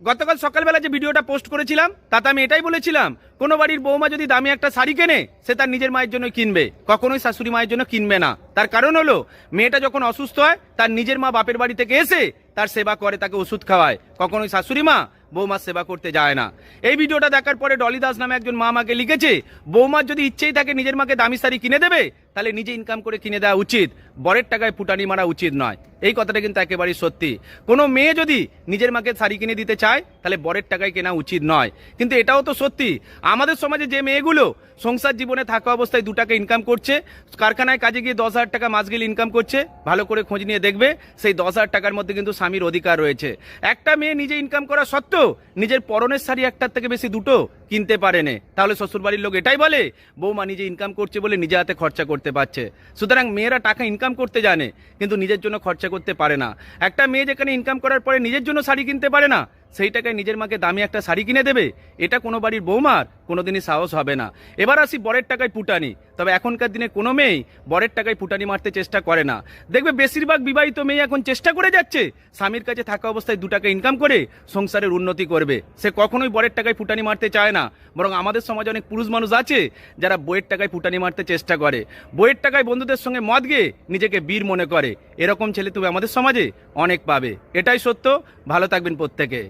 গতকাল সকালবেলা যে ভিডিওটা পোস্ট করেছিলাম তাতে আমি এটাই বলেছিলাম, কোনো বাড়ির বৌমা যদি দামি একটা শাড়ি কেনে সে তার নিজের মায়ের জন্য কিনবে, কখনোই শাশুড়ি মায়ের জন্য কিনবে না। তার কারণ হলো মেয়েটা যখন অসুস্থ হয় তার নিজের মা বাপের বাড়ি থেকে এসে তার সেবা করে, তাকে ওষুধ খাওয়ায়, কখনোই শাশুড়ি মা বৌমার সেবা করতে যায় না। এই ভিডিওটা দেখার পরে ডলি দাস নামে একজন মা আমাকে লিখেছে, বৌমার যদি ইচ্ছেই থাকে নিজের মাকে দামি শাড়ি কিনে দেবে তাহলে নিজে ইনকাম করে কিনে দেওয়া উচিত, বরের টাকায় ফুটানি মারা উচিত নয়। এই কথাটা কিন্তু একেবারেই সত্যি। কোনো মেয়ে যদি নিজের মাকে শাড়ি কিনে দিতে চায় তাহলে বরের টাকায় কেনা উচিত নয়। কিন্তু এটাও তো সত্যি, আমাদের সমাজে যে মেয়েগুলো সংসার জীবনে থাকা অবস্থায় 2 টাকা ইনকাম করছে, কারখানায় কাজে গিয়ে 10,000 টাকা মাস গেলে ইনকাম করছে, ভালো করে খোঁজ নিয়ে দেখবে সেই 10,000 টাকার মধ্যে কিন্তু স্বামীর অধিকার রয়েছে। একটা মেয়ে নিজে ইনকাম করা সত্ত্বেও নিজের পরনের শাড়ি একটার থেকে বেশি 2টো কিনতে পারে না, তাহলে শ্বশুরবাড়ির লোক এটাই বলে বৌমা নিজে ইনকাম করছে বলে নিজে হাতে খরচা করতে পারছে। সুতরাং মেয়েরা টাকা ইনকাম করতে জানে কিন্তু নিজের জন্য খরচা করতে পারে না। একটা মেয়ে যেখানে ইনকাম করার পরে নিজের জন্য শাড়ি কিনতে পারে না, সেই টাকায় নিজের মাকে দামি একটা শাড়ি কিনে দেবে, এটা কোনো বাড়ির বৌমার কোনোদিনই সাহস হবে না। এবার আসি বরের টাকায় ফুটানি। তবে এখনকার দিনে কোনো মেয়েই বরের টাকায় ফুটানি মারতে চেষ্টা করে না। দেখবে বেশিরভাগ বিবাহিত মেয়ে এখন চেষ্টা করে যাচ্ছে স্বামীর কাছে থাকা অবস্থায় 2 টাকা ইনকাম করে সংসারের উন্নতি করবে, সে কখনোই বরের টাকায় ফুটানি মারতে চায় না। বরং আমাদের সমাজে অনেক পুরুষ মানুষ আছে যারা বইয়ের টাকায় ফুটানি মারতে চেষ্টা করে, বইয়ের টাকায় বন্ধুদের সঙ্গে মদ গিয়ে নিজেকে বীর মনে করে। এরকম ছেলে তুমি আমাদের সমাজে অনেক পাবে, এটাই সত্য। ভালো থাকবেন প্রত্যেকে।